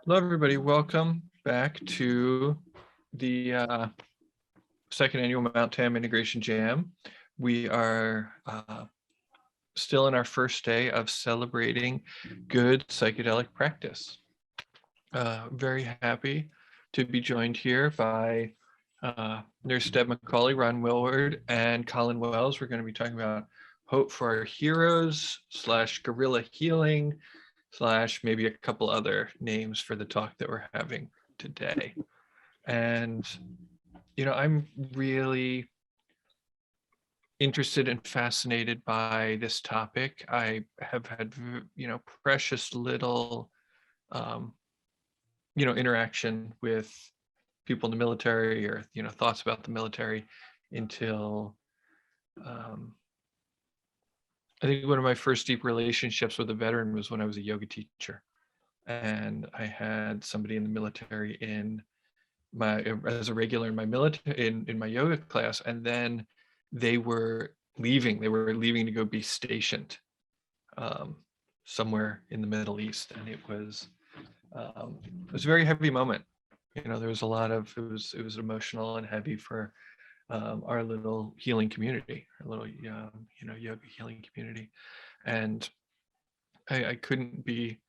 Hello, everybody. Welcome back to the second annual Mount Tam Integration Jam. We are still in our first day of celebrating good psychedelic practice. Very happy to be joined here by Nursdeb McCauley, Ron Millward, and Colin Wells. We're going to be talking about hope for our heroes / guerrilla healing / maybe a couple other names for the talk that we're having today. And, I'm really interested and fascinated by this topic. I have had, precious little, interaction with people in the military or, thoughts about the military until I think one of my first deep relationships with a veteran was when I was a yoga teacher. And I had somebody in the military as a regular in my military in my yoga class, and then they were leaving to go be stationed somewhere in the Middle East, and it was a very heavy moment. There was a lot of it was emotional and heavy for our little healing community, our little yoga healing community. And I couldn't be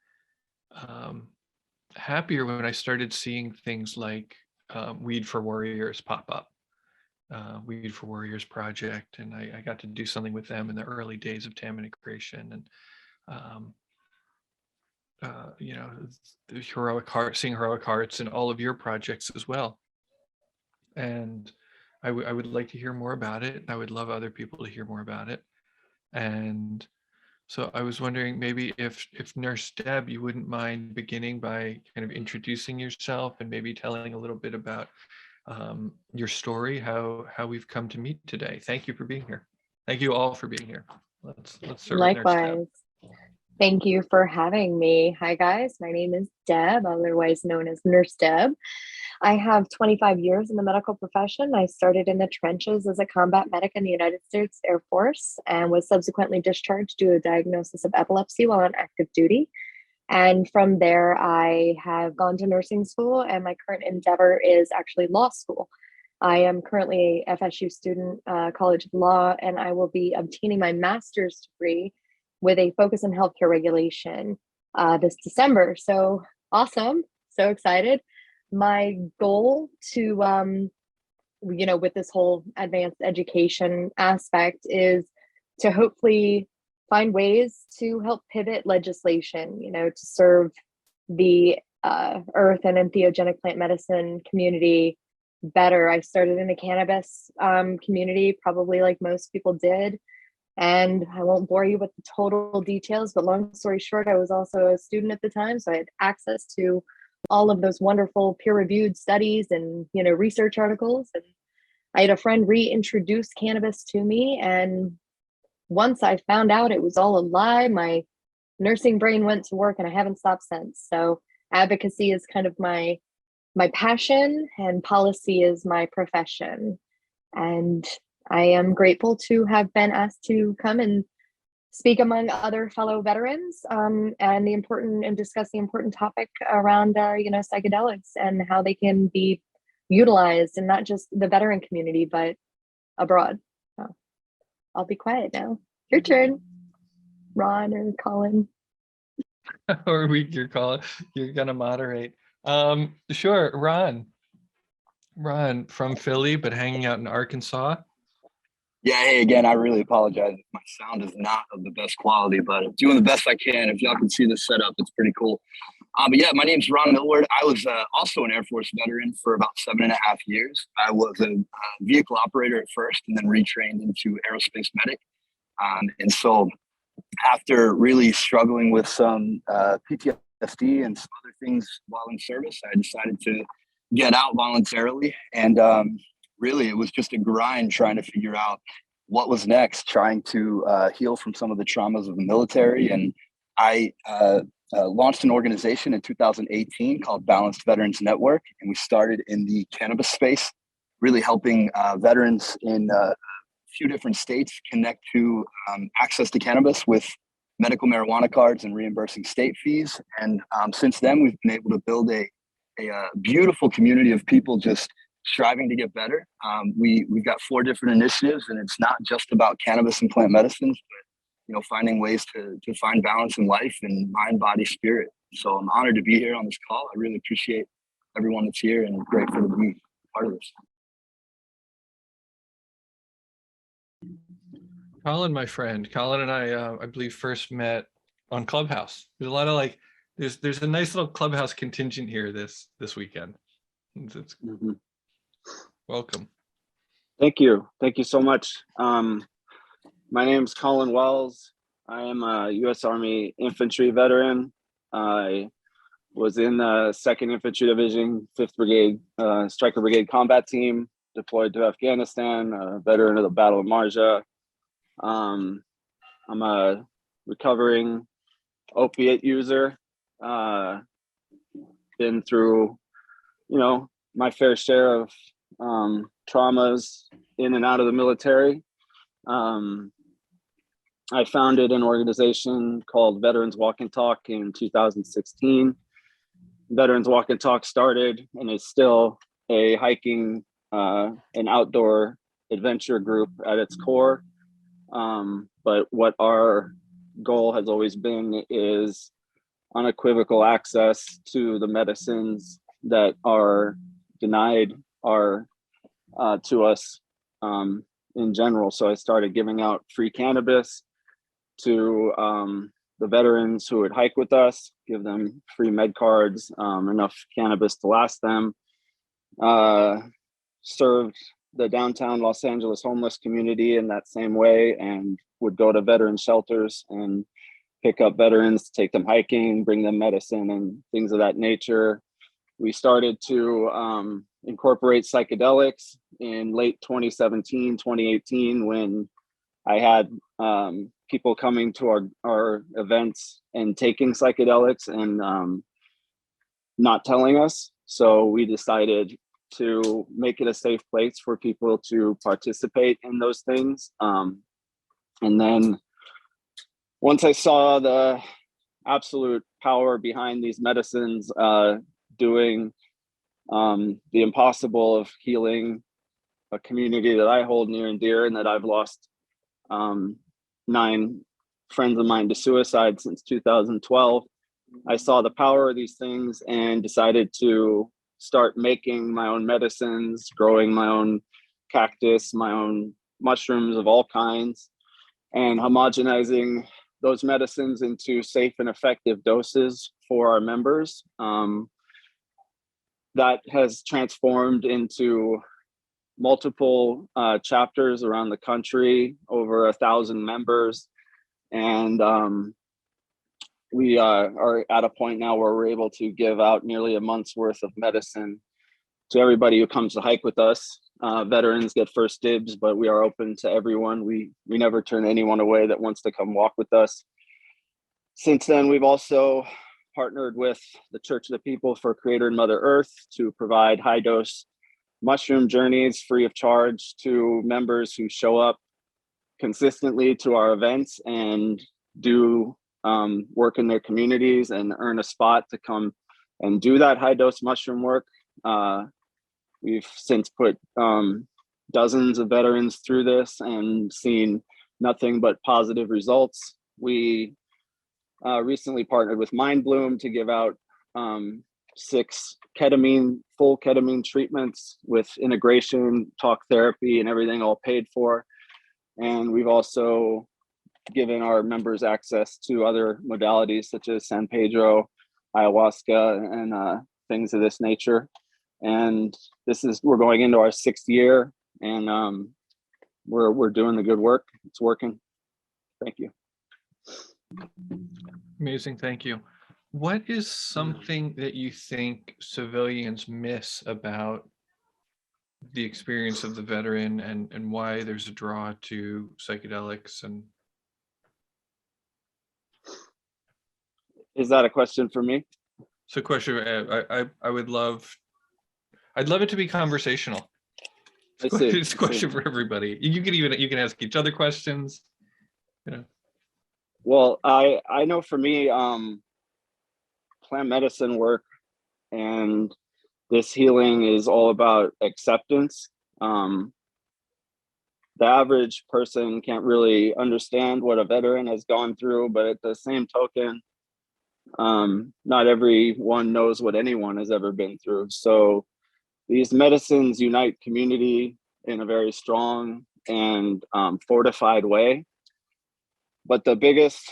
happier when I started seeing things like Weed for Warriors pop up, Weed for Warriors project, and I got to do something with them in the early days of TAM integration, and the seeing heroic hearts in all of your projects as well. And I would like to hear more about it. I would love other people to hear more about it. And so I was wondering maybe if Nursdeb, you wouldn't mind beginning by kind of introducing yourself and maybe telling a little bit about your story, how we've come to meet today. Thank you for being here. Thank you all for being here. Let's start with Nursdeb. Thank you for having me. Hi guys, my name is Deb, otherwise known as Nursdeb. I have 25 years in the medical profession. I started in the trenches as a combat medic in the United States Air Force and was subsequently discharged due to a diagnosis of epilepsy while on active duty. And from there, I have gone to nursing school, and my current endeavor is actually law school. I am currently a FSU student, College of Law, and I will be obtaining my master's degree with a focus in healthcare regulation this December. So awesome, so excited. My goal to, with this whole advanced education aspect is to hopefully find ways to help pivot legislation, to serve the earth and entheogenic plant medicine community better. I started in the cannabis community, probably like most people did. And I won't bore you with the total details, but long story short, I was also a student at the time. So I had access to all of those wonderful peer-reviewed studies and, research articles. And I had a friend reintroduce cannabis to me. And once I found out it was all a lie, my nursing brain went to work and I haven't stopped since. So advocacy is kind of my passion, and policy is my profession. And I am grateful to have been asked to come and speak among other fellow veterans and discuss the important topic around psychedelics and how they can be utilized in not just the veteran community but abroad. So I'll be quiet now. Your turn, Ron or Colin. Or you're gonna moderate. Sure, Ron from Philly but hanging out in Arkansas. Yeah, hey, again, I really apologize if my sound is not of the best quality, but I'm doing the best I can. If y'all can see this setup, it's pretty cool. But yeah, my name's Ron Millward. I was also an Air Force veteran for about 7.5 years. I was a vehicle operator at first and then retrained into aerospace medic. And so after really struggling with some PTSD and some other things while in service, I decided to get out voluntarily. And really, it was just a grind trying to figure out what was next, trying to heal from some of the traumas of the military. And I launched an organization in 2018 called Balanced Veterans Network. And we started in the cannabis space, really helping veterans in a few different states connect to access to cannabis with medical marijuana cards and reimbursing state fees. And since then, we've been able to build a beautiful community of people just striving to get better. We've got 4 different initiatives, and it's not just about cannabis and plant medicines, but finding ways to find balance in life and mind, body, spirit. So I'm honored to be here on this call. I really appreciate everyone that's here and grateful to be part of this. Colin, my friend, Colin and I believe first met on Clubhouse. There's a lot of there's a nice little Clubhouse contingent here this weekend. It's welcome. Thank you so much. My name's Colin Wells. I am a U.S. Army infantry veteran. I was in the 2nd Infantry Division, 5th Brigade, Striker Brigade combat team, deployed to Afghanistan, a veteran of the Battle of Marja. I'm a recovering opiate user. Been through, my fair share of traumas in and out of the military. I founded an organization called Veterans Walk and Talk in 2016. Veterans Walk and Talk started and is still a hiking, an outdoor adventure group at its core. But what our goal has always been is unequivocal access to the medicines that are denied to us in general. So I started giving out free cannabis to the veterans who would hike with us, give them free med cards, enough cannabis to last them. Served the downtown Los Angeles homeless community in that same way, and would go to veteran shelters and pick up veterans, take them hiking, bring them medicine and things of that nature. We started to incorporate psychedelics in late 2017, 2018, when I had people coming to our events and taking psychedelics and not telling us. So we decided to make it a safe place for people to participate in those things. And then once I saw the absolute power behind these medicines, doing the impossible of healing a community that I hold near and dear, and that I've lost 9 friends of mine to suicide since 2012. I saw the power of these things and decided to start making my own medicines, growing my own cactus, my own mushrooms of all kinds, and homogenizing those medicines into safe and effective doses for our members. That has transformed into multiple chapters around the country, over 1,000 members. And we are at a point now where we're able to give out nearly a month's worth of medicine to everybody who comes to hike with us. Veterans get first dibs, but we are open to everyone. We never turn anyone away that wants to come walk with us. Since then, we've also partnered with the Church of the People for Creator and Mother Earth to provide high dose mushroom journeys free of charge to members who show up consistently to our events and do work in their communities and earn a spot to come and do that high dose mushroom work. We've since put dozens of veterans through this and seen nothing but positive results. We recently partnered with Mind Bloom to give out 6 full ketamine treatments with integration, talk therapy, and everything all paid for. And we've also given our members access to other modalities such as San Pedro, ayahuasca, and things of this nature. And we're going into our 6th year, and we're doing the good work. It's working. Thank you. Amazing, thank you. What is something that you think civilians miss about the experience of the veteran, and why there's a draw to psychedelics? And is that a question for me? so question, I'd love it to be conversational. It's a question for everybody. You can ask each other questions. Well, I know for me, plant medicine work and this healing is all about acceptance. The average person can't really understand what a veteran has gone through, but at the same token, not everyone knows what anyone has ever been through. So these medicines unite community in a very strong and fortified way. But the biggest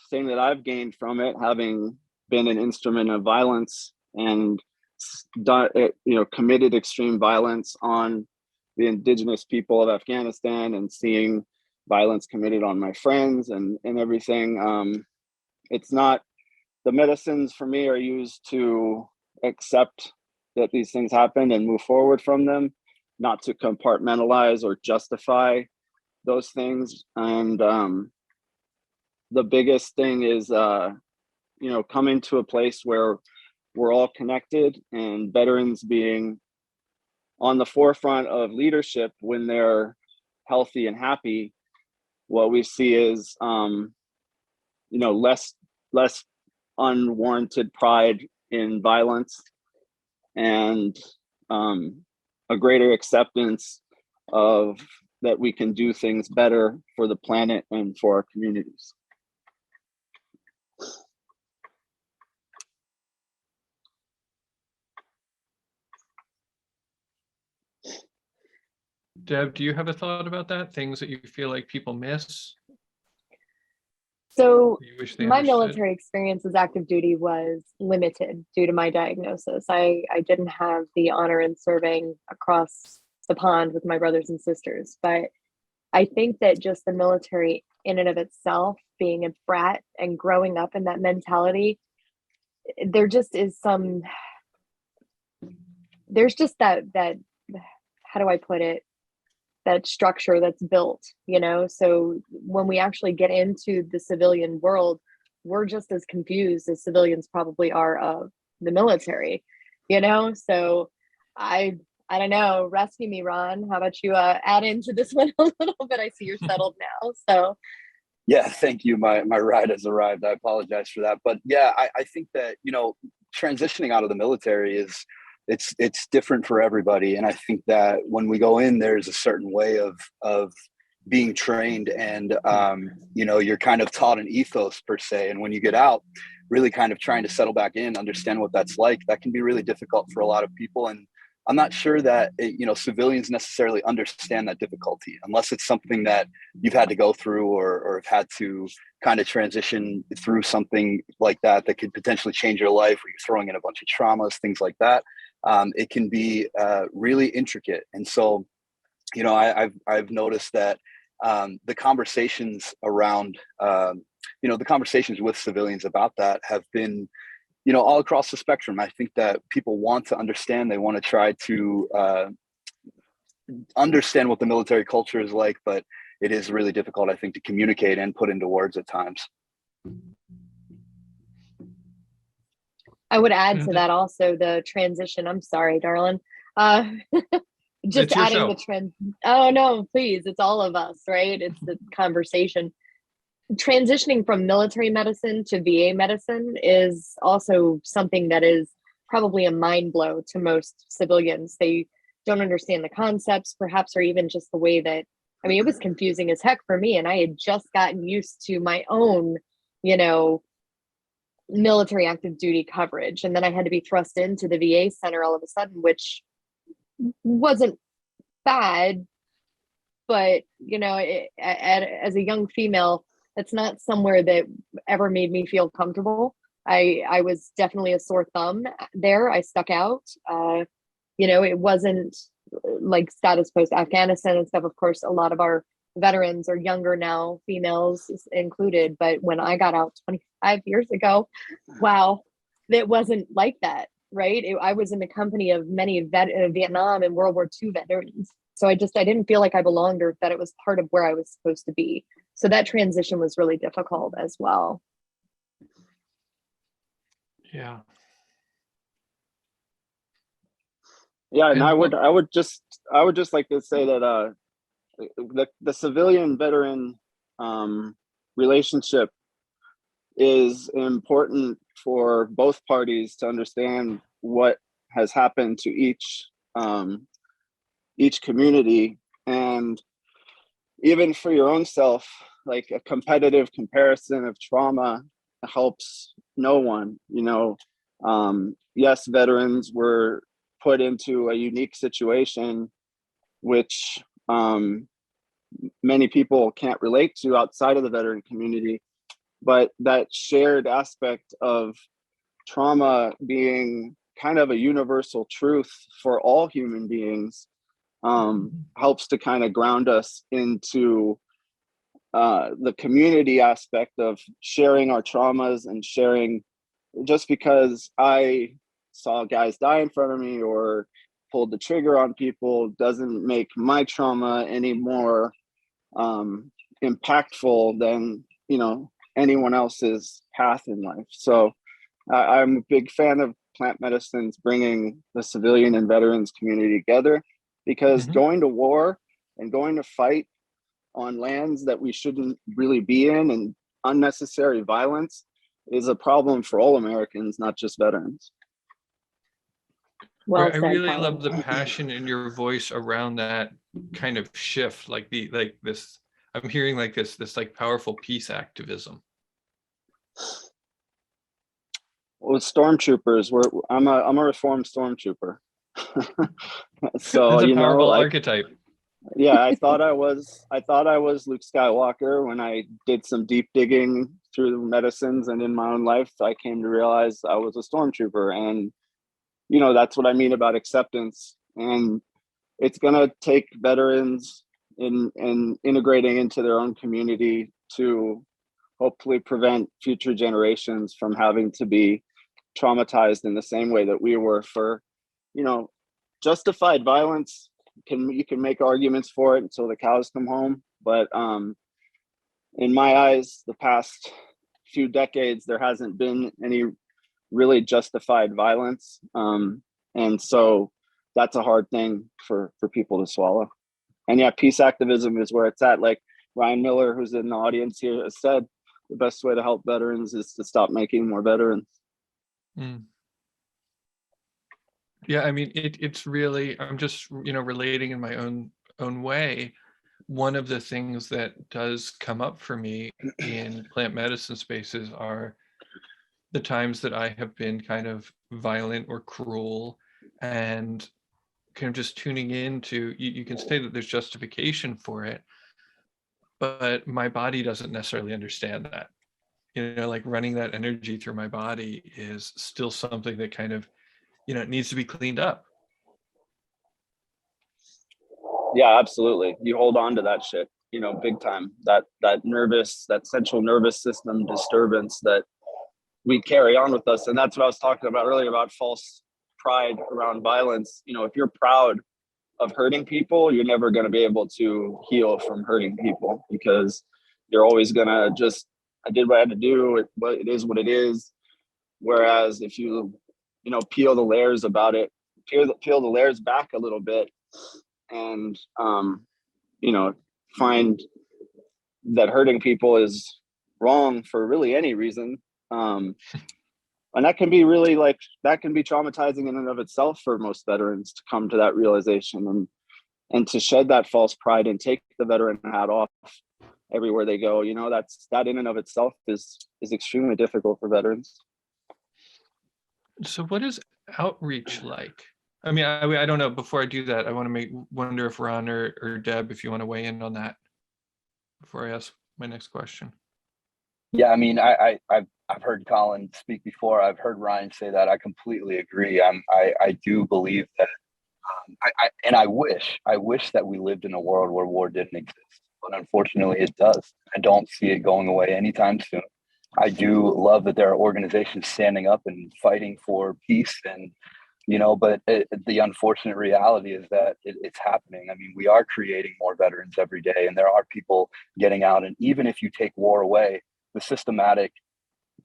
thing that I've gained from it, having been an instrument of violence and done, committed extreme violence on the indigenous people of Afghanistan and seeing violence committed on my friends and everything, it's not, the medicines for me are used to accept that these things happen and move forward from them, not to compartmentalize or justify those things. And the biggest thing is, coming to a place where we're all connected, and veterans being on the forefront of leadership when they're healthy and happy. What we see is, less unwarranted pride in violence, and a greater acceptance of that we can do things better for the planet and for our communities. Deb, do you have a thought about that? Things that you feel like people miss? So You wish they my understood? military experience as active duty was limited due to my diagnosis. I didn't have the honor in serving across the pond with my brothers and sisters, but I think that just the military in and of itself, being a brat and growing up in that mentality, there just is there's just that, how do I put it? That structure that's built, so when we actually get into the civilian world, we're just as confused as civilians probably are of the military, so I don't know, rescue me, Ron. How about you add into this one a little bit? I see you're settled now, so Yeah, thank you. My ride has arrived. I apologize for that. But yeah, I think that, transitioning out of the military is, it's different for everybody. And I think that when we go in, there's a certain way of being trained, and you're kind of taught an ethos per se. And when you get out, really kind of trying to settle back in, understand what that's like, that can be really difficult for a lot of people. And I'm not sure that civilians necessarily understand that difficulty, unless it's something that you've had to go through, or have had to kind of transition through something like that could potentially change your life, where you're throwing in a bunch of traumas, things like that. It can be really intricate. And so, I've noticed that the conversations around, the conversations with civilians about that have been, all across the spectrum. I think that people want to understand, they want to try to understand what the military culture is like, but it is really difficult, I think, to communicate and put into words at times. I would add to that also the transition. I'm sorry, darling. Just adding the trend. Oh no, please. It's all of us, right? It's the conversation. Transitioning from military medicine to VA medicine is also something that is probably a mind blow to most civilians. They don't understand the concepts, perhaps, or even just the way that, it was confusing as heck for me. And I had just gotten used to my own, military active duty coverage. And then I had to be thrust into the VA center all of a sudden, which wasn't bad, but, as a young female, it's not somewhere that ever made me feel comfortable. I was definitely a sore thumb there. I stuck out. It wasn't like status post Afghanistan and stuff. Of course, a lot of our veterans are younger now, females included. But when I got out 25 years ago, wow, it wasn't like that, right? I was in the company of many Vietnam and World War II veterans. So I didn't feel like I belonged, or that it was part of where I was supposed to be. So that transition was really difficult as well. Yeah. Yeah, and I would just like to say that the civilian veteran relationship is important for both parties to understand what has happened to each community, and even for your own self, like a competitive comparison of trauma helps no one. Yes, veterans were put into a unique situation, which many people can't relate to outside of the veteran community, but that shared aspect of trauma being kind of a universal truth for all human beings helps to kind of ground us into the community aspect of sharing our traumas and sharing. Just because I saw guys die in front of me or pulled the trigger on people doesn't make my trauma any more impactful than anyone else's path in life. So I'm a big fan of plant medicines bringing the civilian and veterans community together, because going to war and going to fight on lands that we shouldn't really be in and unnecessary violence is a problem for all Americans, not just veterans. Well I said, really Colin. love the passion in your voice around that kind of shift, like this. I'm hearing like this like powerful peace activism. Well, stormtroopers, I'm a reformed stormtrooper. So That's a powerful archetype. Yeah, I thought I was Luke Skywalker when I did some deep digging through the medicines, and in my own life I came to realize I was a stormtrooper. And that's what I mean about acceptance. And it's gonna take veterans in integrating into their own community to hopefully prevent future generations from having to be traumatized in the same way that we were. For justified violence, you can make arguments for it until the cows come home, but in my eyes, the past few decades there hasn't been any really justified violence, and so that's a hard thing for people to swallow. And yeah, peace activism is where it's at. Like Ryan Miller, who's in the audience here, has said, the best way to help veterans is to stop making more veterans. Yeah, I mean, it's really, I'm just, relating in my own way. One of the things that does come up for me in plant medicine spaces are the times that I have been kind of violent or cruel, and kind of just tuning into, you can say that there's justification for it, but my body doesn't necessarily understand that. Like running that energy through my body is still something that kind of, it needs to be cleaned up. Yeah, absolutely. You hold on to that shit, big time. That central nervous system disturbance that we carry on with us. And that's what I was talking about earlier about false pride around violence. If you're proud of hurting people, you're never going to be able to heal from hurting people, because you're always going to just, I did what I had to do. It is what it is. Whereas if you, peel the layers about it, peel the layers back a little bit, and, find that hurting people is wrong for really any reason. And that can be really that can be traumatizing in and of itself for most veterans to come to that realization, and to shed that false pride and take the veteran hat off everywhere they go. That in and of itself is extremely difficult for veterans. So what is outreach like? I mean, I don't know. Before I do that, I want to wonder if Ron or Deb, if you want to weigh in on that before I ask my next question. Yeah, I mean, I've heard Colin speak before. I've heard Ryan say that. I completely agree. I do believe that. I wish that we lived in a world where war didn't exist, but unfortunately it does. I don't see it going away anytime soon. I do love that there are organizations standing up and fighting for peace, and but the unfortunate reality is that it's happening. I mean, we are creating more veterans every day, and there are people getting out. And even if you take war away, the systematic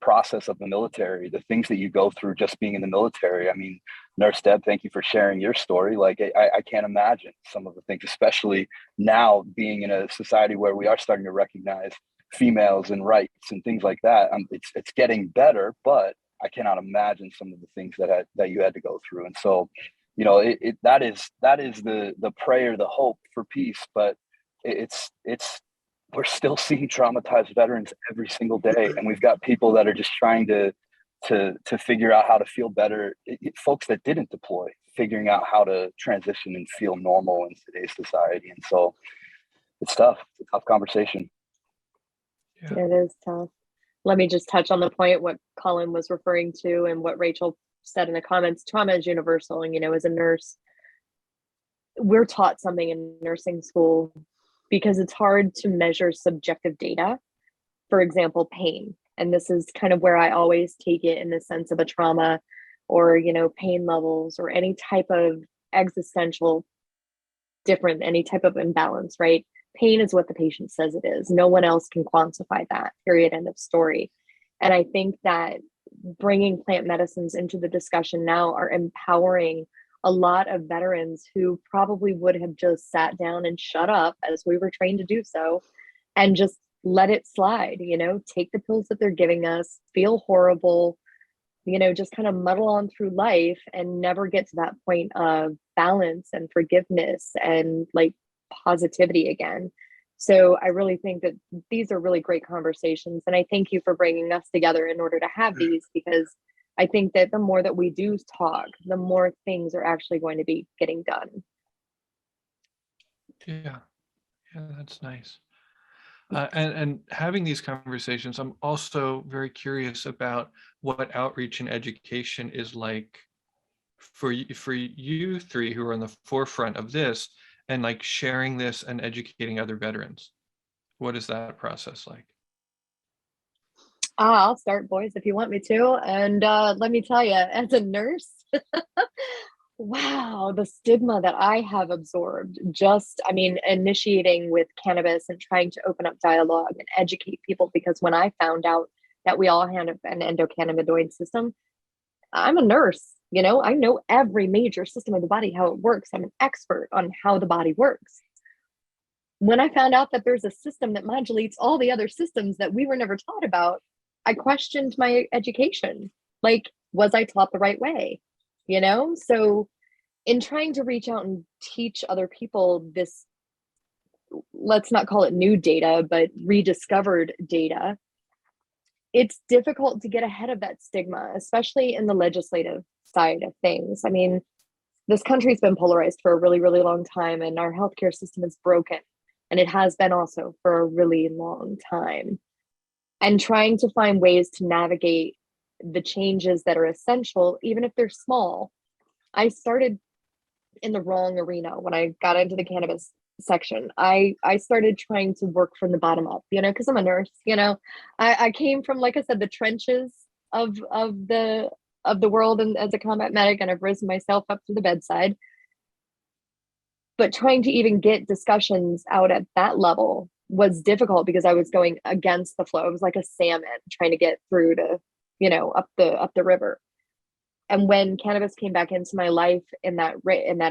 process of the military, the things that you go through just being in the military. I mean, Nursdeb, thank you for sharing your story. Like, I can't imagine some of the things, especially now being in a society where we are starting to recognize females and rights and things like that. It's getting better, but I cannot imagine some of the things that you had to go through. And so, that is the prayer, the hope for peace. But it's we're still seeing traumatized veterans every single day, and we've got people that are just trying to figure out how to feel better. Folks that didn't deploy, figuring out how to transition and feel normal in today's society. And so it's tough. It's a tough conversation. Yeah. It is tough. Let me just touch on the point what Colin was referring to and what Rachel said in the comments. Trauma is universal. And, as a nurse, we're taught something in nursing school because it's hard to measure subjective data. For example, pain. And this is kind of where I always take it in the sense of a trauma or, pain levels or any type of existential any type of imbalance, right? Pain is what the patient says it is. No one else can quantify that, period, end of story. And I think that bringing plant medicines into the discussion now are empowering a lot of veterans who probably would have just sat down and shut up, as we were trained to do so, and just let it slide, take the pills that they're giving us, feel horrible, just kind of muddle on through life and never get to that point of balance and forgiveness and positivity again. So I really think that these are really great conversations. And I thank you for bringing us together in order to have these, because I think that the more that we do talk, the more things are actually going to be getting done. Yeah, that's nice. And having these conversations, I'm also very curious about what outreach and education is like for you three who are on the forefront of this and sharing this and educating other veterans. What is that process like? I'll start, boys, if you want me to. And let me tell you, as a nurse, wow, the stigma that I have absorbed initiating with cannabis and trying to open up dialogue and educate people, because when I found out that we all had an endocannabinoid system, I'm a nurse, I know every major system of the body, how it works. I'm an expert on how the body works. When I found out that there's a system that modulates all the other systems that we were never taught about, I questioned my education. Was I taught the right way? So in trying to reach out and teach other people this, let's not call it new data, but rediscovered data, it's difficult to get ahead of that stigma, especially in the legislative side of things. This country's been polarized for a really, really long time, and our healthcare system is broken. And it has been also for a really long time. And trying to find ways to navigate the changes that are essential, even if they're small. I started in the wrong arena when I got into the cannabis section. I started trying to work from the bottom up, because I'm a nurse, I came from, like I said, the trenches of the world and as a combat medic, and I've risen myself up to the bedside. But trying to even get discussions out at that level was difficult because I was going against the flow. It was like a salmon trying to get through to, up the river. And when cannabis came back into my life in that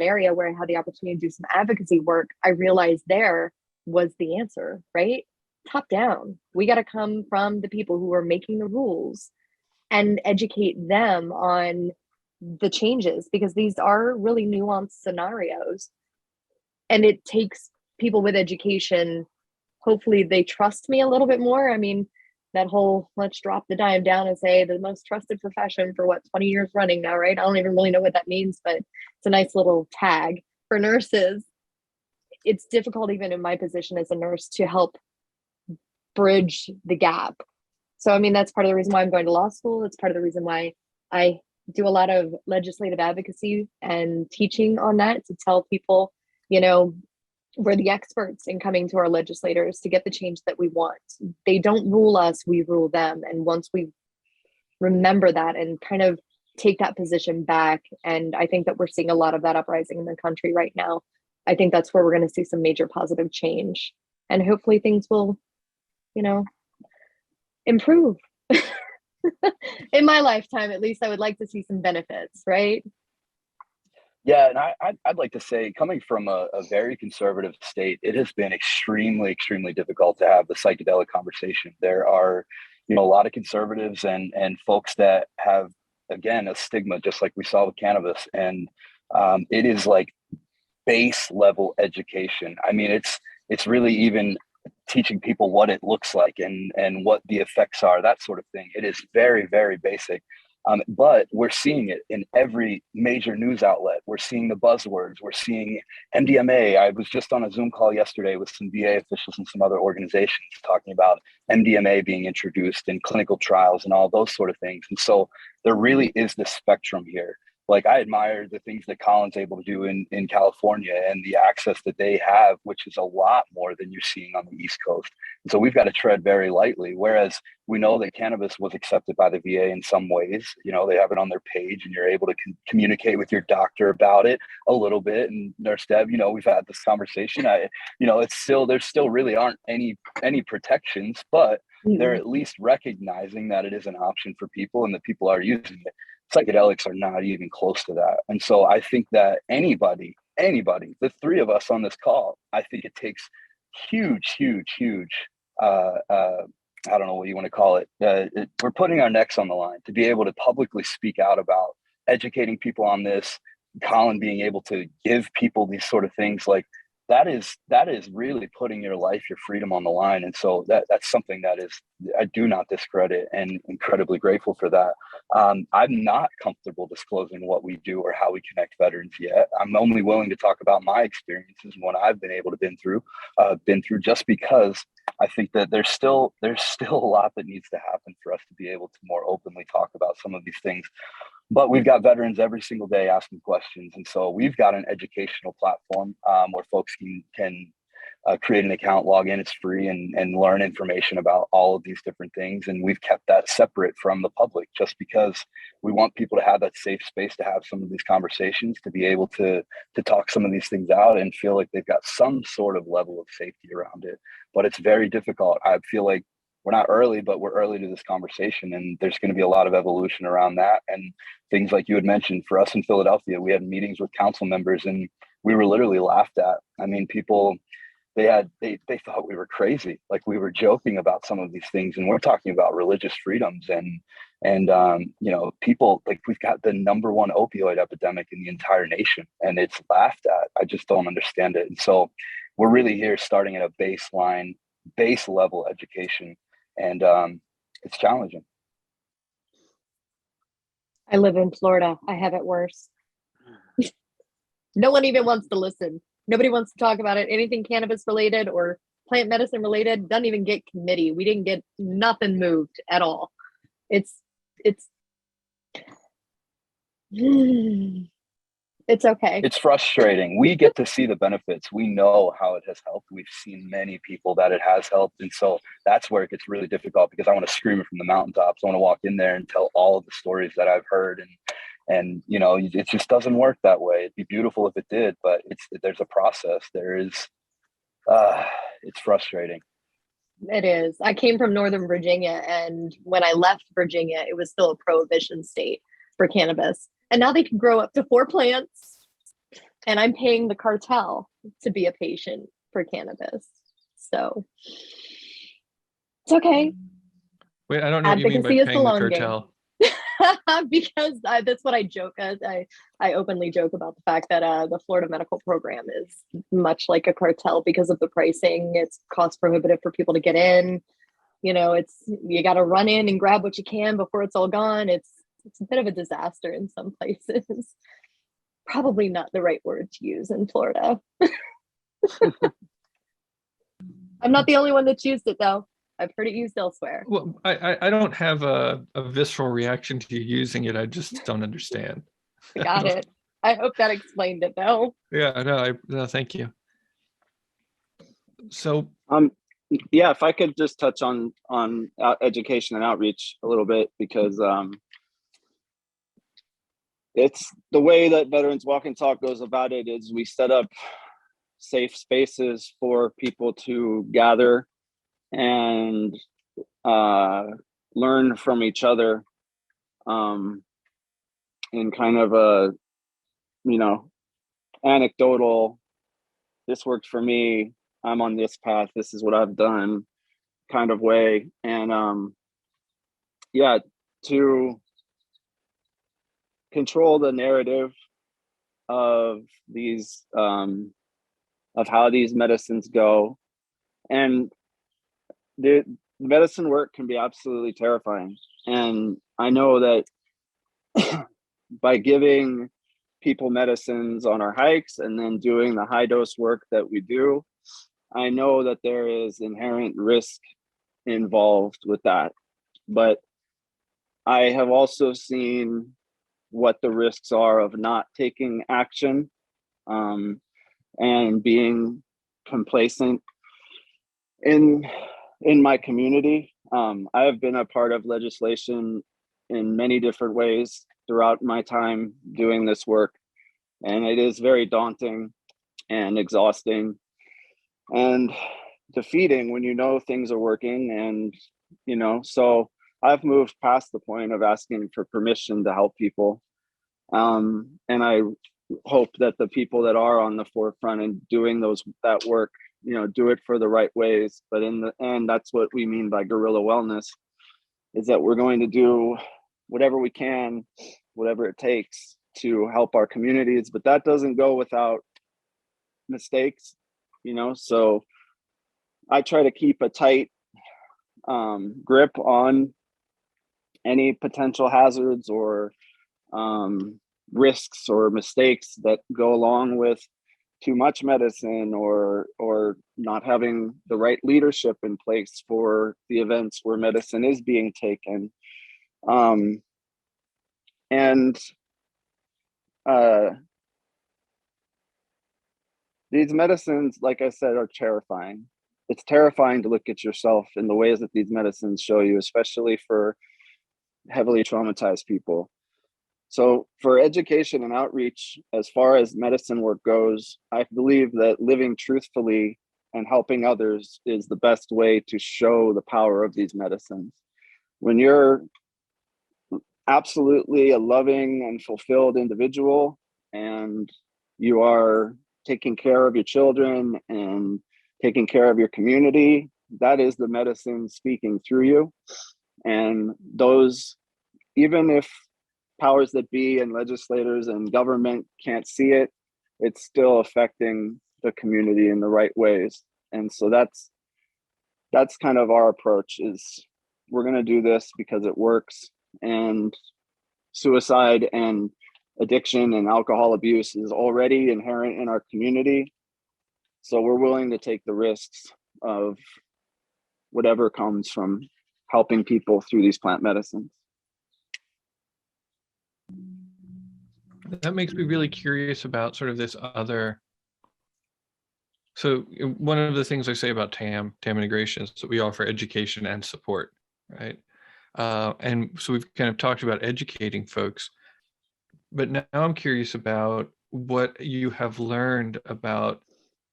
area where I had the opportunity to do some advocacy work, I realized there was the answer, right? Top down. We got to come from the people who are making the rules and educate them on the changes, because these are really nuanced scenarios. And it takes people with education, hopefully they trust me a little bit more. That whole, let's drop the dime down and say the most trusted profession for 20 years running now, right? I don't even really know what that means, but it's a nice little tag for nurses. It's difficult even in my position as a nurse to help bridge the gap. So, that's part of the reason why I'm going to law school. It's part of the reason why I do a lot of legislative advocacy and teaching on that, to tell people, we're the experts in coming to our legislators to get the change that we want. They don't rule us, we rule them. And once we remember that and kind of take that position back, and I think that we're seeing a lot of that uprising in the country right now, I think that's where we're going to see some major positive change. And hopefully things will, improve. In my lifetime, at least, I would like to see some benefits, right? Yeah, and I'd like to say, coming from a very conservative state, it has been extremely, extremely difficult to have the psychedelic conversation. There are, a lot of conservatives and folks that have, again, a stigma, just like we saw with cannabis, and it is like base level education. I mean, it's really even teaching people what it looks like and what the effects are, that sort of thing. It is very, very basic. But we're seeing it in every major news outlet. We're seeing the buzzwords. We're seeing MDMA. I was just on a Zoom call yesterday with some VA officials and some other organizations talking about MDMA being introduced in clinical trials and all those sort of things. And so there really is this spectrum here. Like, I admire the things that Colin's able to do in California and the access that they have, which is a lot more than you're seeing on the East Coast. And so we've got to tread very lightly. Whereas we know that cannabis was accepted by the VA in some ways. They have it on their page and you're able to communicate with your doctor about it a little bit. And Nursdeb, we've had this conversation. There still really aren't any protections, but they're at least recognizing that it is an option for people and that people are using it. Psychedelics are not even close to that. And so I think that anybody, the three of us on this call, I think it takes huge, I don't know what you want to call it. We're putting our necks on the line to be able to publicly speak out about educating people on this. Colin being able to give people these sort of things, like that is really putting your life, your freedom on the line. And so that's something that is, I do not discredit, and incredibly grateful for that. I'm not comfortable disclosing what we do or how we connect veterans yet. I'm only willing to talk about my experiences and what I've been able to been through just because I think that there's still a lot that needs to happen for us to be able to more openly talk about some of these things. But we've got veterans every single day asking questions. And so we've got an educational platform where folks can create an account, log in, it's free, and learn information about all of these different things. And we've kept that separate from the public just because we want people to have that safe space to have some of these conversations, to be able to talk some of these things out and feel like they've got some sort of level of safety around it. But it's very difficult. I feel like we're not early, but we're early to this conversation, and there's going to be a lot of evolution around that. And things like you had mentioned, for us in Philadelphia, we had meetings with council members and we were literally laughed at. I mean, people, they thought we were crazy. Like, we were joking about some of these things, and we're talking about religious freedoms and people, like, we've got the #1 opioid epidemic in the entire nation, and it's laughed at. I just don't understand it. And so we're really here starting at a base level education. And it's challenging. I live in Florida. I have it worse. No one even wants to listen. Nobody wants to talk about it. Anything cannabis related or plant medicine related doesn't even get committee. We didn't get nothing moved at all. It's okay. It's frustrating. We get to see the benefits. We know how it has helped. We've seen many people that it has helped. And so that's where it gets really difficult, because I want to scream it from the mountaintops. I want to walk in there and tell all of the stories that I've heard. And it just doesn't work that way. It'd be beautiful if it did, but there's a process. It's frustrating. It is. I came from Northern Virginia, and when I left Virginia, it was still a prohibition state for cannabis. And now they can grow up to 4 plants, and I'm paying the cartel to be a patient for cannabis. So it's okay. Wait, I don't know what you mean by paying the cartel. Because that's what I joke at. I openly joke about the fact that the Florida medical program is much like a cartel because of the pricing. It's cost prohibitive for people to get in. You got to run in and grab what you can before it's all gone. It's a bit of a disaster in some places. Probably not the right word to use in Florida. I'm not the only one that's used it, though. I've heard it used elsewhere. Well, I don't have a visceral reaction to you using it. I just don't understand. Got it. I hope that explained it, though. Yeah, no, thank you. So, yeah, if I could just touch on education and outreach a little bit, because it's the way that Veterans Walk and Talk goes about it is we set up safe spaces for people to gather and learn from each other in kind of a anecdotal, this worked for me, I'm on this path, this is what I've done kind of way. And yeah, to control the narrative of these of how these medicines go. And the medicine work can be absolutely terrifying. And I know that by giving people medicines on our hikes and then doing the high dose work that we do, I know that there is inherent risk involved with that. But I have also seen what the risks are of not taking action, and being complacent in my community. I have been a part of legislation in many different ways throughout my time doing this work, and it is very daunting and exhausting and defeating when you know things are working. And so I've moved past the point of asking for permission to help people, and I hope that the people that are on the forefront and doing that work, do it for the right ways. But in the end, that's what we mean by guerrilla wellness, is that we're going to do whatever we can, whatever it takes to help our communities. But that doesn't go without mistakes, so I try to keep a tight grip on any potential hazards or risks or mistakes that go along with too much medicine or not having the right leadership in place for the events where medicine is being taken. And these medicines, like I said, are terrifying. It's terrifying to look at yourself in the ways that these medicines show you, especially for heavily traumatized people. So for education and outreach, as far as medicine work goes, I believe that living truthfully and helping others is the best way to show the power of these medicines. When you're absolutely a loving and fulfilled individual, and you are taking care of your children and taking care of your community, that is the medicine speaking through you. And those, even if powers that be and legislators and government can't see it, it's still affecting the community in the right ways. And so that's kind of our approach, is we're going to do this because it works. And suicide and addiction and alcohol abuse is already inherent in our community. So we're willing to take the risks of whatever comes from helping people through these plant medicines. That makes me really curious about sort of this other. So one of the things I say about TAM integration is that we offer education and support, right? And so we've kind of talked about educating folks, but now I'm curious about what you have learned about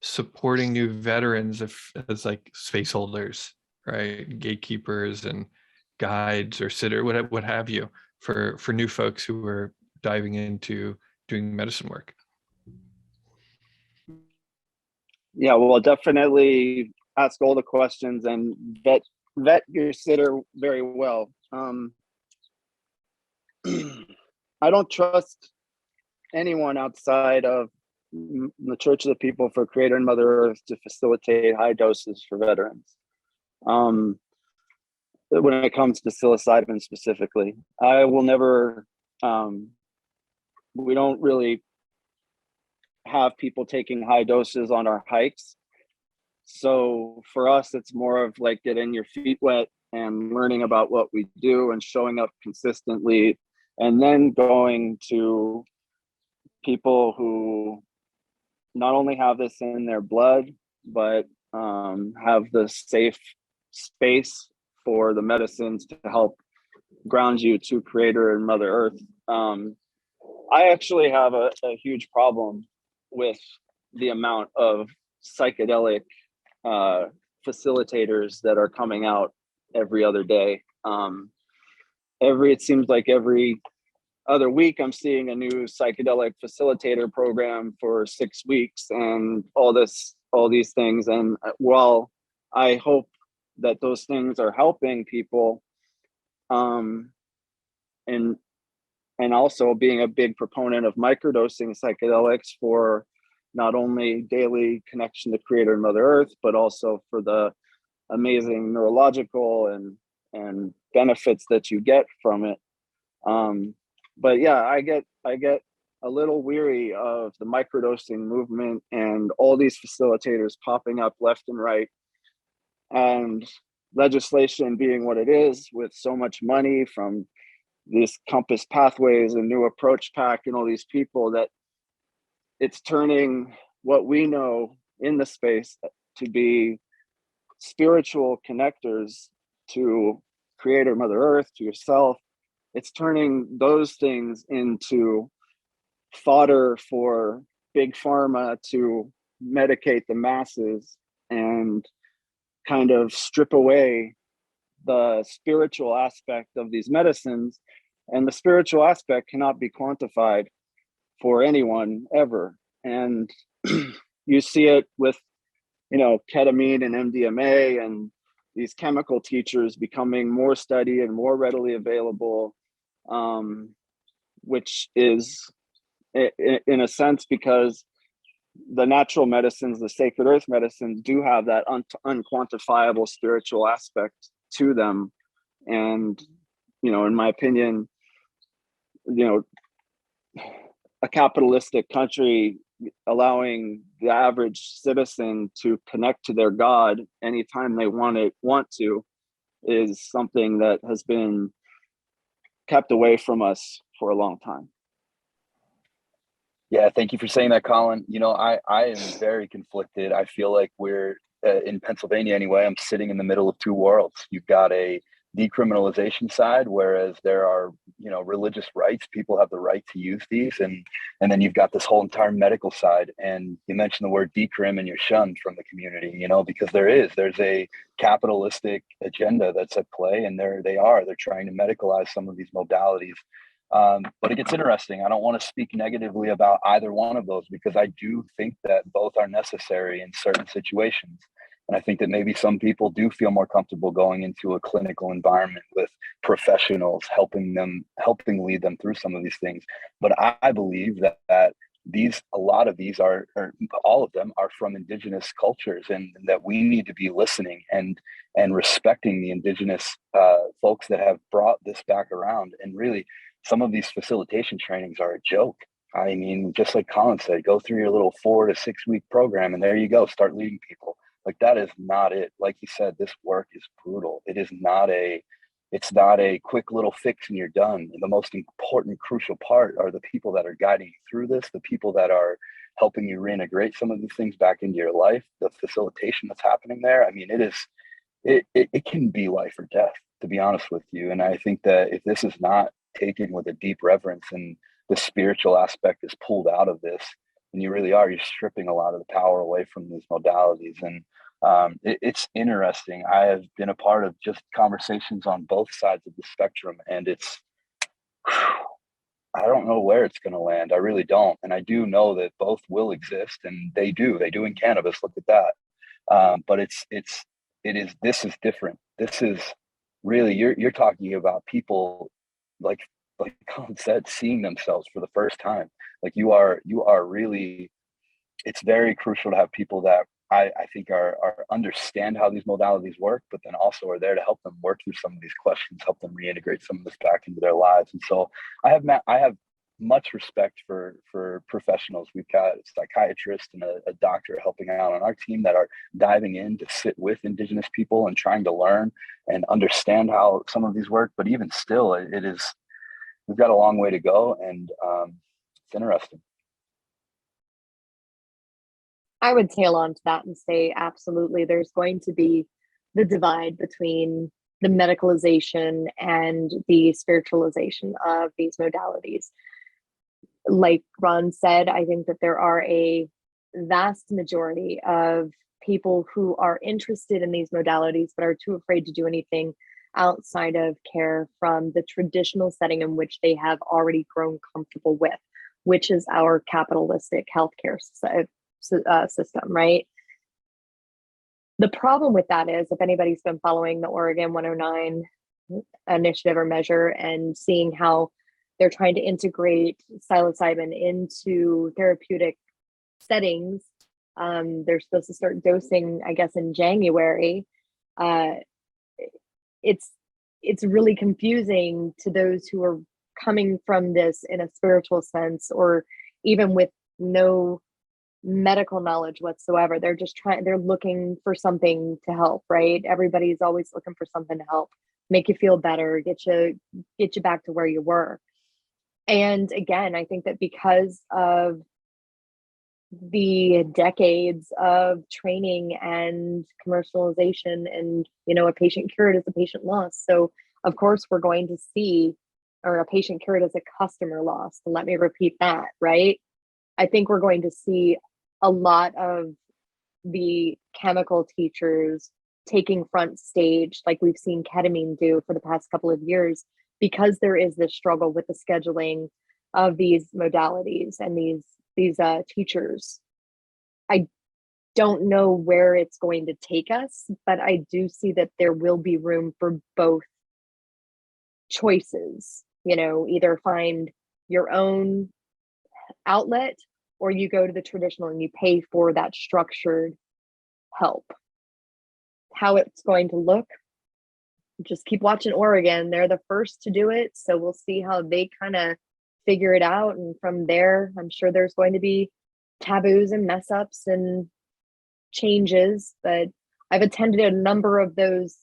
supporting new veterans as like space holders, right? Gatekeepers and guides or sitter, what have you, for new folks who are diving into doing medicine work. Yeah, well, definitely ask all the questions and vet your sitter very well. I don't trust anyone outside of the Church of the People for Creator and Mother Earth to facilitate high doses for veterans. When it comes to psilocybin specifically, I will never, we don't really have people taking high doses on our hikes. So for us, it's more of like getting your feet wet and learning about what we do and showing up consistently, and then going to people who not only have this in their blood, but have the safe space for the medicines to help ground you to Creator and Mother Earth. I actually have a huge problem with the amount of psychedelic facilitators that are coming out every other day. It seems like every other week, I'm seeing a new psychedelic facilitator program for 6 weeks and all these things. And while I hope that those things are helping people, and also being a big proponent of microdosing psychedelics for not only daily connection to Creator and Mother Earth, but also for the amazing neurological and benefits that you get from it. But yeah, I get a little weary of the microdosing movement and all these facilitators popping up left and right, and legislation being what it is, with so much money from these Compass Pathways and New Approach Pack and all these people, that it's turning what we know in the space to be spiritual connectors to Creator, Mother Earth, to yourself. It's turning those things into fodder for big pharma to medicate the masses and kind of strip away the spiritual aspect of these medicines. And the spiritual aspect cannot be quantified for anyone ever. And you see it with, ketamine and MDMA and these chemical teachers becoming more studied and more readily available, which is in a sense because the natural medicines, the sacred earth medicines, do have that unquantifiable spiritual aspect to them. And, in my opinion, a capitalistic country allowing the average citizen to connect to their God anytime they want to is something that has been kept away from us for a long time. Yeah, thank you for saying that, Colin. I am very conflicted. I feel like we're in Pennsylvania anyway. I'm sitting in the middle of two worlds. You've got a decriminalization side, whereas there are, religious rights. People have the right to use these, and then you've got this whole entire medical side. And you mentioned the word decrim, and you're shunned from the community, because there's a capitalistic agenda that's at play, and they're trying to medicalize some of these modalities. But it gets interesting. I don't want to speak negatively about either one of those, because I do think that both are necessary in certain situations. And I think that maybe some people do feel more comfortable going into a clinical environment with professionals helping lead them through some of these things. But I believe that a lot of these are, or all of them are, from indigenous cultures, and that we need to be listening and respecting the indigenous folks that have brought this back around. And really, some of these facilitation trainings are a joke. I mean, just like Colin said, go through your little 4 to 6 week program, and there you go, start leading people. Like, that is not it. Like you said, this work is brutal. It's not a quick little fix and you're done. The most important, crucial part are the people that are guiding you through this, the people that are helping you reintegrate some of these things back into your life, the facilitation that's happening there. I mean, it can be life or death, to be honest with you. And I think that if this is not taken with a deep reverence and the spiritual aspect is pulled out of this, and you're stripping a lot of the power away from these modalities. And it's interesting. I have been a part of just conversations on both sides of the spectrum, and I don't know where it's going to land. I really don't. And I do know that both will exist, and they do in cannabis. Look at that. But this is different. This is really, you're talking about people like Colin said, seeing themselves for the first time. Like, you are really, it's very crucial to have people that I think are understand how these modalities work, but then also are there to help them work through some of these questions, help them reintegrate some of this back into their lives. And so I have much respect for professionals. We've got a psychiatrist and a doctor helping out on our team that are diving in to sit with indigenous people and trying to learn and understand how some of these work. But even still, we've got a long way to go, and it's interesting. I would tail on to that and say, absolutely, there's going to be the divide between the medicalization and the spiritualization of these modalities. Like Ron said, I think that there are a vast majority of people who are interested in these modalities but are too afraid to do anything outside of care from the traditional setting in which they have already grown comfortable with, which is our capitalistic healthcare system, right? The problem with that is, if anybody's been following the Oregon 109 initiative or measure and seeing how they're trying to integrate psilocybin into therapeutic settings, they're supposed to start dosing, I guess, in January. It's really confusing to those who are coming from this in a spiritual sense, or even with no medical knowledge whatsoever. They're looking for something to help, right? Everybody's always looking for something to help make you feel better, get you back to where you were. And again, I think that because of the decades of training and commercialization, and a patient cured is a patient lost. So of course we're going to see, or a patient cured is a customer lost. And let me repeat that, right? I think we're going to see a lot of the chemical teachers taking front stage, like we've seen ketamine do for the past couple of years, because there is this struggle with the scheduling of these modalities and these teachers. I don't know where it's going to take us, but I do see that there will be room for both choices. Either find your own outlet, or you go to the traditional and you pay for that structured help. How it's going to look, just keep watching Oregon. They're the first to do it, so we'll see how they kind of figure it out. And from there, I'm sure there's going to be taboos and mess ups and changes. But I've attended a number of those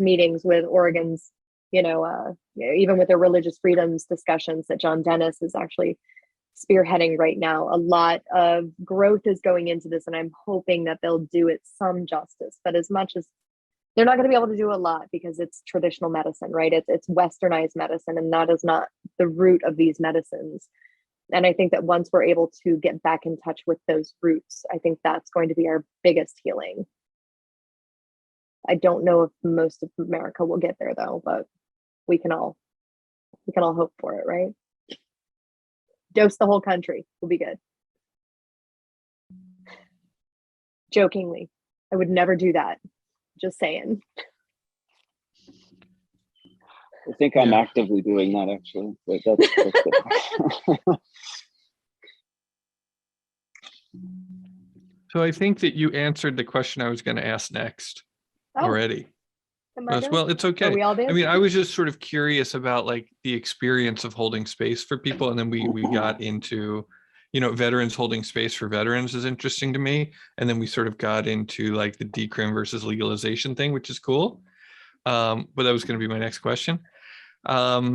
meetings with Oregon's, even with their religious freedoms discussions that John Dennis is actually spearheading right now. A lot of growth is going into this, and I'm hoping that they'll do it some justice. But as much as they're not going to be able to do a lot, because it's traditional medicine, right? It's westernized medicine, and that is not the root of these medicines. And I think that once we're able to get back in touch with those roots, I think that's going to be our biggest healing. I don't know if most of America will get there though, but we can all hope for it, right? Dose the whole country, will be good. Jokingly, I would never do that. Just saying. I think I'm actively doing that, actually. But that's good. So I think that you answered the question I was going to ask next already. Well, it's okay. Are we all there? I mean, I was just sort of curious about like the experience of holding space for people. And then we got into, veterans holding space for veterans is interesting to me. And then we sort of got into like the decrim versus legalization thing, which is cool. But that was going to be my next question. But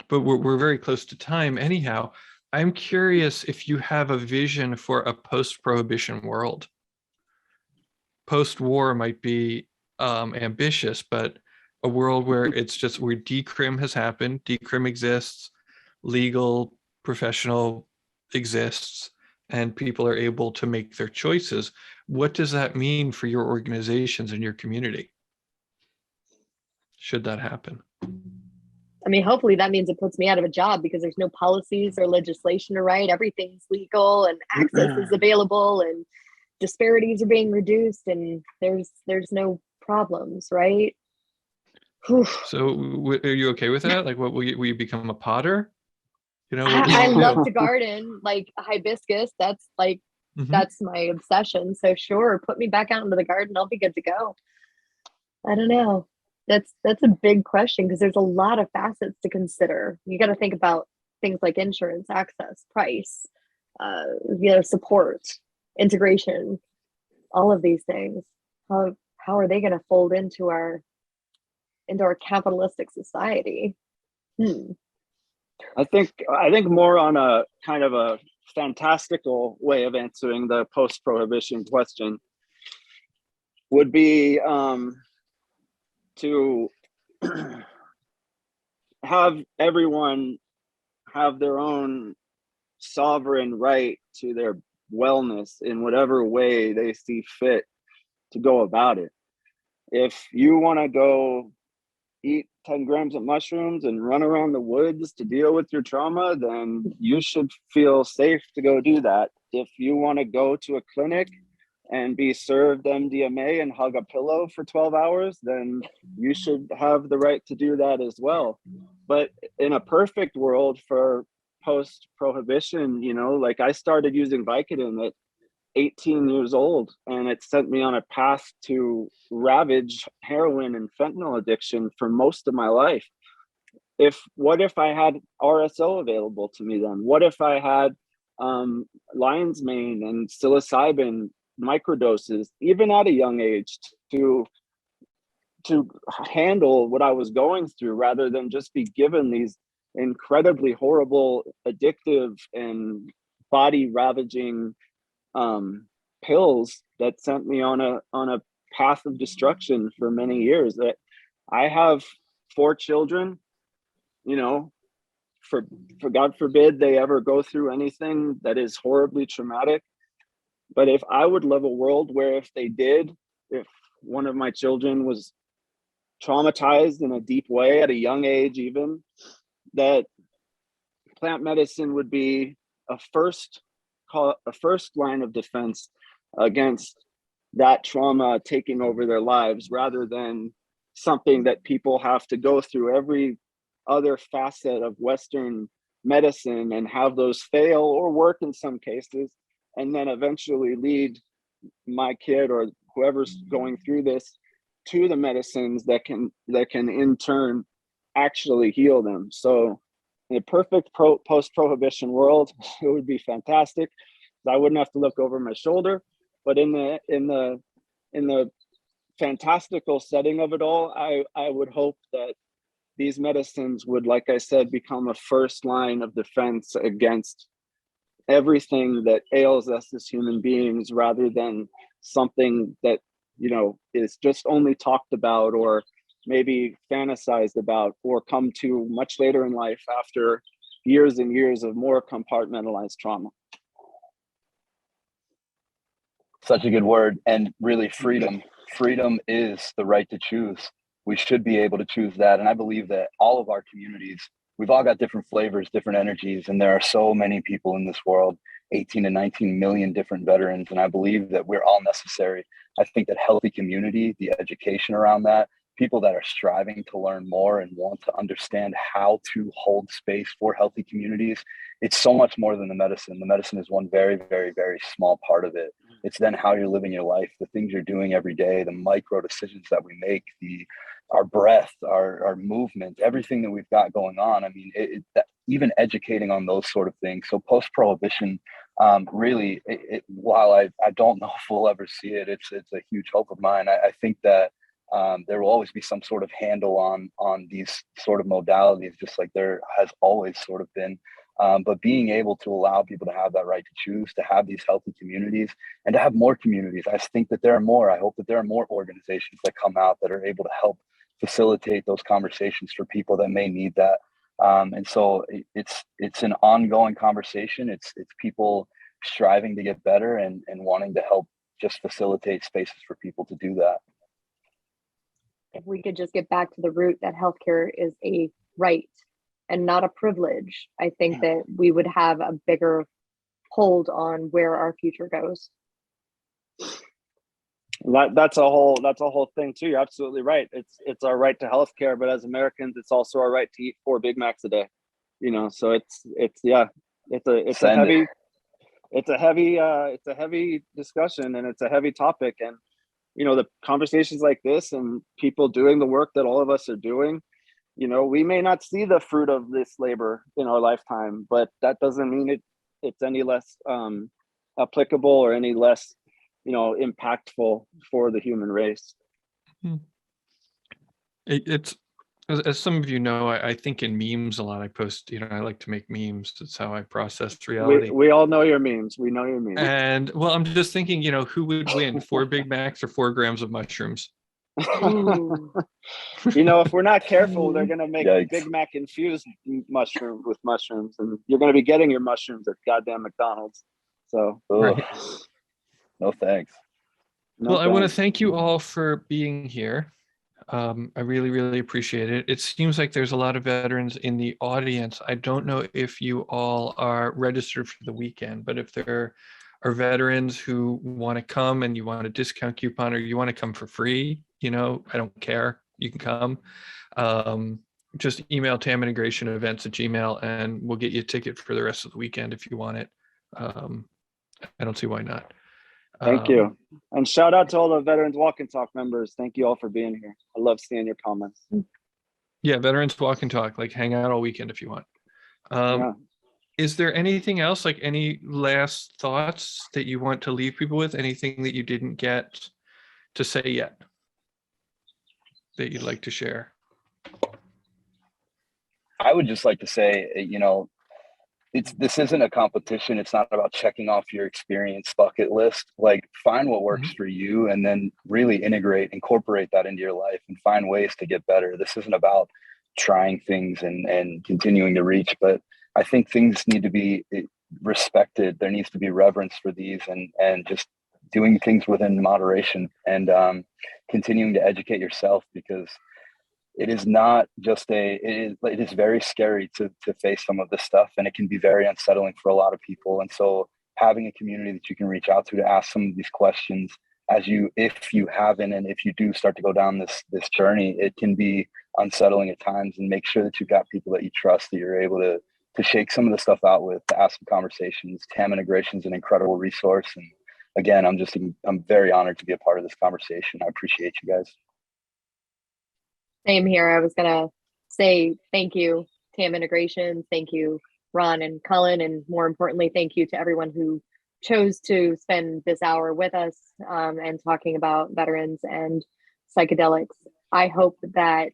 we're very close to time anyhow. I'm curious if you have a vision for a post-prohibition world. Post-war might be ambitious, but a world where it's just where decrim has happened, decrim exists, legal, professional exists, and people are able to make their choices. What does that mean for your organizations and your community? Should that happen? I mean, hopefully that means it puts me out of a job, because there's no policies or legislation to write. Everything's legal and access is available and disparities are being reduced and there's no problems, right? Whew. So are you okay with that? Like, what will you become a potter? I love to garden, like hibiscus. That's like, that's my obsession. So sure, put me back out into the garden. I'll be good to go. I don't know. That's a big question, because there's a lot of facets to consider. You got to think about things like insurance, access, price, support, integration, all of these things. How are they going to fold into our capitalistic society? I think more on a kind of a fantastical way of answering the post-prohibition question would be to have everyone have their own sovereign right to their wellness in whatever way they see fit to go about it. If you want to go eat 10 grams of mushrooms and run around the woods to deal with your trauma, then you should feel safe to go do that. If you want to go to a clinic and be served MDMA and hug a pillow for 12 hours, then you should have the right to do that as well. But in a perfect world for post-prohibition, you know, like I started using Vicodin at 18 years old, and it sent me on a path to ravage heroin and fentanyl addiction for most of my life. What if I had RSO available to me then? What if I had lion's mane and psilocybin microdoses, even at a young age, to handle what I was going through, rather than just be given these incredibly horrible, addictive, and body ravaging pills that sent me on a path of destruction for many years. That I have 4 children, you know, for God forbid they ever go through anything that is horribly traumatic. But if I would live a world where if one of my children was traumatized in a deep way at a young age, even, that plant medicine would be a first line of defense against that trauma taking over their lives, rather than something that people have to go through every other facet of Western medicine and have those fail or work in some cases, and then eventually lead my kid or whoever's going through this to the medicines that can in turn actually heal them. So in a perfect post-prohibition world, it would be fantastic. I wouldn't have to look over my shoulder. But in the fantastical setting of it all, I would hope that these medicines would, like I said, become a first line of defense against everything that ails us as human beings, rather than something that, you know, is just only talked about or maybe fantasized about, or come to much later in life after years and years of more compartmentalized trauma. Such a good word. And really, freedom is the right to choose. We should be able to choose that. And I believe that all of our communities, we've all got different flavors, different energies, and there are so many people in this world, 18 to 19 million different veterans. And I believe that we're all necessary. I think that healthy community, the education around that, people that are striving to learn more and want to understand how to hold space for healthy communities, it's so much more than the medicine. The medicine is one very, very, very small part of it. It's then how you're living your life, the things you're doing every day, the micro decisions that we make, our breath, our movement, everything that we've got going on. I mean, even educating on those sort of things. So post-prohibition, really, while I don't know if we'll ever see it, it's a huge hope of mine. I think that there will always be some sort of handle on these sort of modalities, just like there has always sort of been. But being able to allow people to have that right to choose, to have these healthy communities, and to have more communities. I think that there are more. I hope that there are more organizations that come out that are able to help facilitate those conversations for people that may need that. And so it's an ongoing conversation. It's people striving to get better and wanting to help just facilitate spaces for people to do that. If we could just get back to the root that healthcare is a right and not a privilege, I think that we would have a bigger hold on where our future goes. That's a whole thing too. You're absolutely right. It's our right to healthcare, but as Americans, it's also our right to eat 4 Big Macs a day. You know, so it's a heavy discussion, and it's a heavy topic. And you know, the conversations like this and people doing the work that all of us are doing, you know, we may not see the fruit of this labor in our lifetime, but that doesn't mean it's any less applicable or any less, you know, impactful for the human race. It's as some of you know, I think in memes a lot. I post, I like to make memes. It's how I process reality. We all know your memes. We know your memes. And well, I'm just thinking, who would win, 4 Big Macs or 4 grams of mushrooms? You know, if we're not careful, they're gonna make Big Mac infused mushrooms with mushrooms, and you're gonna be getting your mushrooms at goddamn McDonald's. So, right. No thanks. Well, I want to thank you all for being here. I really, really appreciate it. It seems like there's a lot of veterans in the audience. I don't know if you all are registered for the weekend, but if there are veterans who want to come and you want a discount coupon or you want to come for free, I don't care. You can come. Just email tamintegrationevents@gmail and we'll get you a ticket for the rest of the weekend if you want it. I don't see why not. Thank you. And shout out to all the Veterans Walk and Talk members. Thank you all for being here. I love seeing your comments. Yeah, Veterans Walk and Talk, like hang out all weekend if you want. Yeah. Is there anything else, like any last thoughts that you want to leave people with? Anything that you didn't get to say yet that you'd like to share? I would just like to say, this isn't a competition. It's not about checking off your experience bucket list. Like, find what works for you and then really incorporate that into your life and find ways to get better. This isn't about trying things and continuing to reach, but I think things need to be respected. There needs to be reverence for these and just doing things within moderation and continuing to educate yourself, because it is not just it is very scary to face some of this stuff, and it can be very unsettling for a lot of people. And so having a community that you can reach out to ask some of these questions, if you haven't, and if you do start to go down this journey, it can be unsettling at times, and make sure that you've got people that you trust, that you're able to shake some of the stuff out with, to ask some conversations. TAM Integration is an incredible resource. And again, I'm very honored to be a part of this conversation. I appreciate you guys. Same here. I was gonna say thank you, TAM Integration. Thank you, Ron and Colin, and more importantly, thank you to everyone who chose to spend this hour with us and talking about veterans and psychedelics. I hope that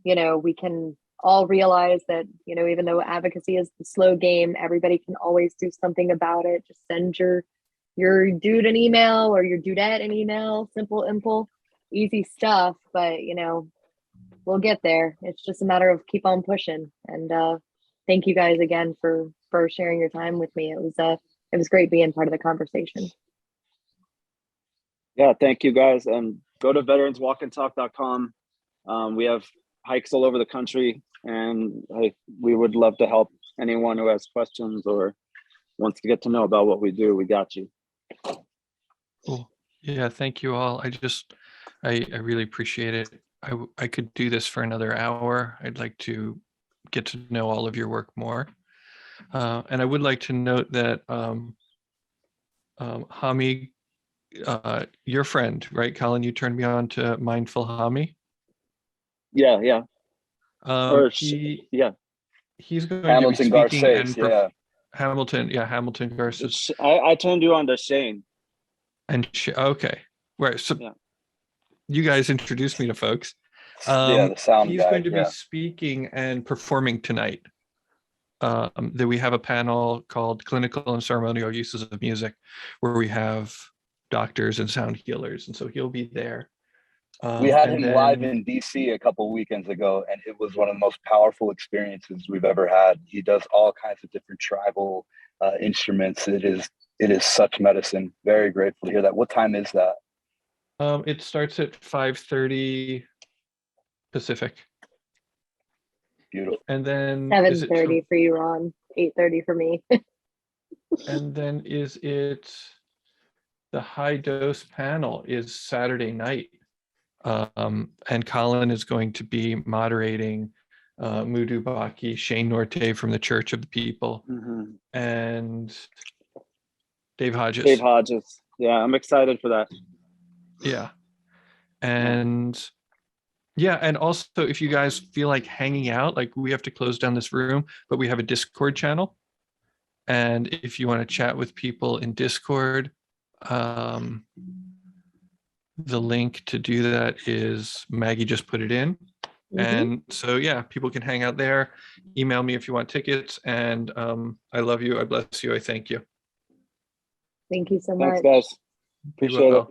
we can all realize that even though advocacy is the slow game, everybody can always do something about it. Just send your dude an email or your dudette an email. Simple, easy stuff, but we'll get there. It's just a matter of keep on pushing. And thank you guys again for sharing your time with me. It was great being part of the conversation. Yeah, thank you guys. And go to veteranswalkandtalk.com. We have hikes all over the country, and we would love to help anyone who has questions or wants to get to know about what we do. We got you. Cool. Yeah, thank you all. I really appreciate it. I could do this for another hour. I'd like to get to know all of your work more. And I would like to note that Hami, your friend, right, Colin, you turned me on to Mindful Hami. Yeah. He's going Hamilton to be speaking Garces, Hamilton Garces. I turned you on to Shane. And okay, right. So you guys introduced me to folks. The sound he's guy, going to be speaking and performing tonight. That we have a panel called Clinical and Ceremonial Uses of Music, where we have doctors and sound healers, and so he'll be there. We had him live in DC a couple weekends ago, and it was one of the most powerful experiences we've ever had. He does all kinds of different tribal instruments. It is such medicine. Very grateful to hear that. What time is that? It starts at 5:30 Pacific. Beautiful. And then 7:30 for you, Ron. 8:30 for me. And then is it the high dose panel is Saturday night. And Colin is going to be moderating Mudu Baki, Shane Norte from the Church of the People, and Dave Hodges. Yeah, I'm excited for that. Yeah. And also if you guys feel like hanging out, like we have to close down this room, but we have a Discord channel. And if you want to chat with people in Discord, the link to do that is Maggie just put it in. And so, people can hang out there. Email me if you want tickets. And I love you. I bless you. I thank you. Thank you so much. Thanks, guys. Appreciate it.